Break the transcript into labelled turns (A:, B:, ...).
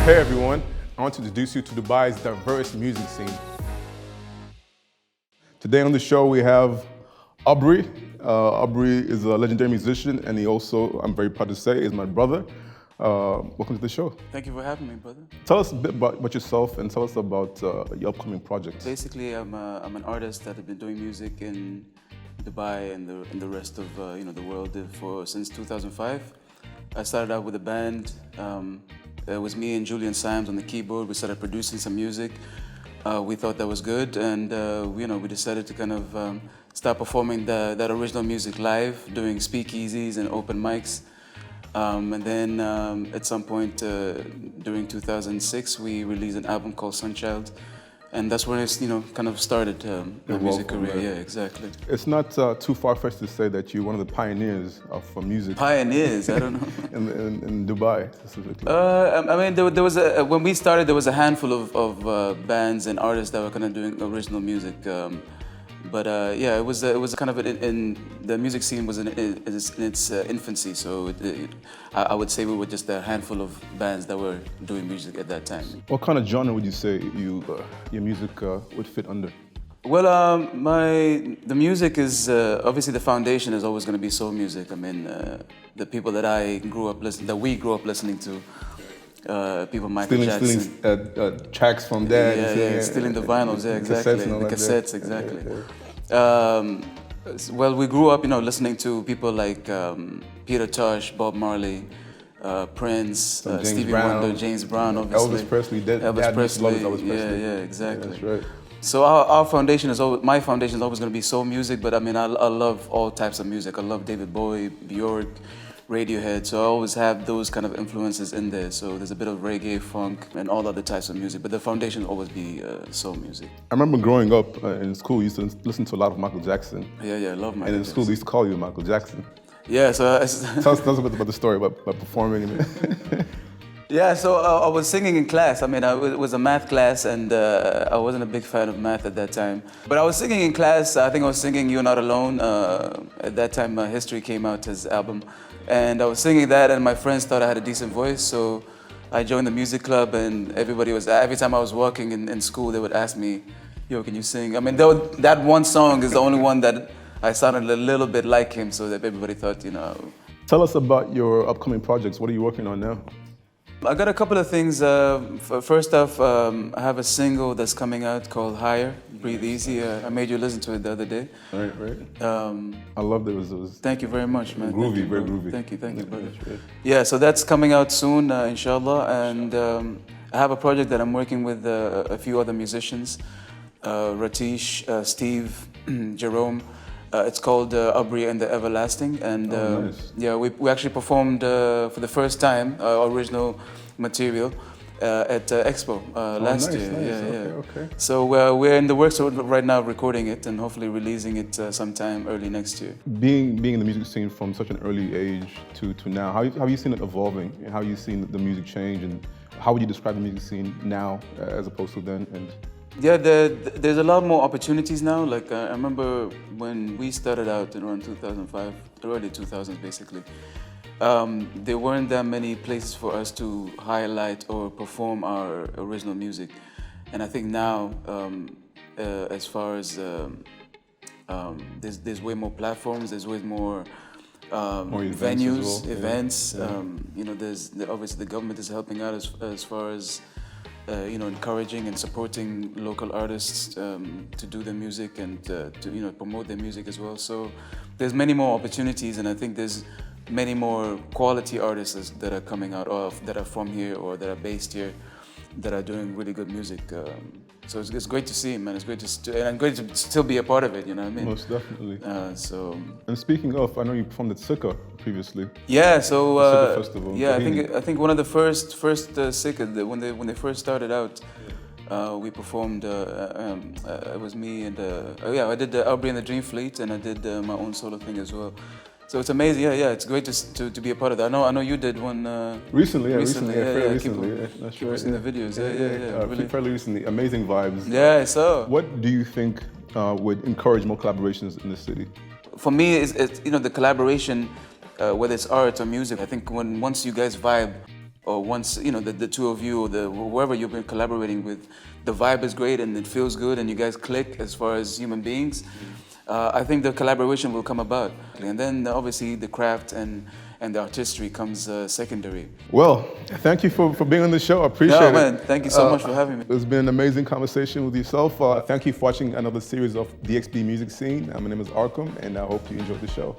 A: Hey everyone, I want to introduce you to Dubai's diverse music scene. Today on the show we have Arqam. Arqam is a legendary musician and he also, I'm very proud to say, is my brother. Welcome to the show.
B: Thank you for having me, brother.
A: Tell us a bit about yourself and tell us about your upcoming projects.
B: Basically, I'm an artist that have been doing music in Dubai and the rest of the world since 2005. I started out with a band. It was me and Julian Symes on the keyboard. We started producing some music. We thought that was good, and we decided to kind of start performing that original music live, doing speakeasies and open mics. And then at some point during 2006, we released an album called Sunchild. And that's when it's, kind of started my music career. Yeah, exactly.
A: It's not too far-fetched to say that you're one of the pioneers of music.
B: Pioneers? I don't know.
A: in Dubai, specifically.
B: There was when we started, there was a handful of bands and artists that were kind of doing original music. It was kind of in the music scene was in its infancy. So I would say we were just a handful of bands that were doing music at that time.
A: What kind of genre would you say your music would fit under?
B: Well, the music is obviously the foundation is always going to be soul music. I mean, the people that we grew up listening to. People Michael Jackson.
A: Stealing tracks from dad.
B: Yeah, stealing the vinyls, yeah, exactly. The cassettes, exactly. Well, we grew up, listening to people like Peter Tosh, Bob Marley, Prince, Stevie Wonder, James Brown, obviously.
A: Elvis Presley.
B: Elvis Presley. Yeah, exactly.
A: That's right.
B: So our foundation my foundation is always going to be soul music, but I mean, I love all types of music. I love David Bowie, Bjork, Radiohead, so I always have those kind of influences in there. So there's a bit of reggae, funk, and all other types of music, but the foundation will always be soul music.
A: I remember growing up in school, we used to listen to a lot of Michael Jackson.
B: Yeah, I love Michael Jackson.
A: And in school, they used to call you Michael Jackson.
B: Yeah, so...
A: Tell us a bit about the story, about performing.
B: Yeah, so I was singing in class. I mean, it was a math class, and I wasn't a big fan of math at that time. But I was singing in class. I think I was singing You're Not Alone. At that time, History came out, his album. And I was singing that, and my friends thought I had a decent voice, so I joined the music club, and every time I was walking in school, they would ask me, yo, can you sing? I mean, that one song is the only one that I sounded a little bit like him, so that everybody thought,
A: Tell us about your upcoming projects. What are you working on now?
B: I got a couple of things. First off, I have a single that's coming out called Higher, Breathe Easy. I made you listen to it the other day.
A: Right. I loved it. It was
B: thank you very much, man.
A: Groovy, very groovy.
B: Thank you, brother. Yeah, so that's coming out soon, inshallah. And I have a project that I'm working with a few other musicians, Ratish, Steve, Jerome. It's called Abri and the Everlasting, and
A: nice.
B: Yeah, we actually performed for the first time our original material at Expo last year.
A: Nice. Okay.
B: So we're in the works right now, recording it and hopefully releasing it sometime early next year.
A: Being in the music scene from such an early age to now, how have you seen it evolving? How have you seen the music change, and how would you describe the music scene now as opposed to then? And
B: yeah, there's a lot more opportunities now. Like I remember when we started out in around 2005, early 2000s basically, there weren't that many places for us to highlight or perform our original music. And I think now, as far as there's way more platforms, there's way more venues, events. There's obviously the government is helping out as far as encouraging and supporting local artists to do their music and to promote their music as well. So there's many more opportunities, and I think there's many more quality artists that are coming out that are from here or that are based here that are doing really good music. So it's great to see, man. It's great and I'm great to still be a part of it. You know what I mean?
A: Most definitely.
B: And
A: speaking of, I know you performed at Sikka previously.
B: Yeah. So
A: Sikka Festival.
B: Yeah, I think one of the first Sikka when they first started out, we performed. It was me and I did the Arqam and the Dream Fleet, and I did my own solo thing as well. So it's amazing, yeah. It's great to be a part of that. I know you did one
A: recently.
B: That's right. Seeing the videos,
A: really fairly recently. Amazing vibes.
B: Yeah, so.
A: What do you think would encourage more collaborations in the city?
B: For me, it's the collaboration, whether it's art or music. I think once you guys vibe, or once, you know, the two of you, or whoever you've been collaborating with, the vibe is great and it feels good and you guys click as far as human beings, I think the collaboration will come about. And then obviously the craft and the artistry comes secondary.
A: Well, thank you for being on the show. I appreciate it.
B: Man, thank you so much for having me.
A: It's been an amazing conversation with yourself. Thank you for watching another series of DXB Music Scene. My name is Arqam, and I hope you enjoyed the show.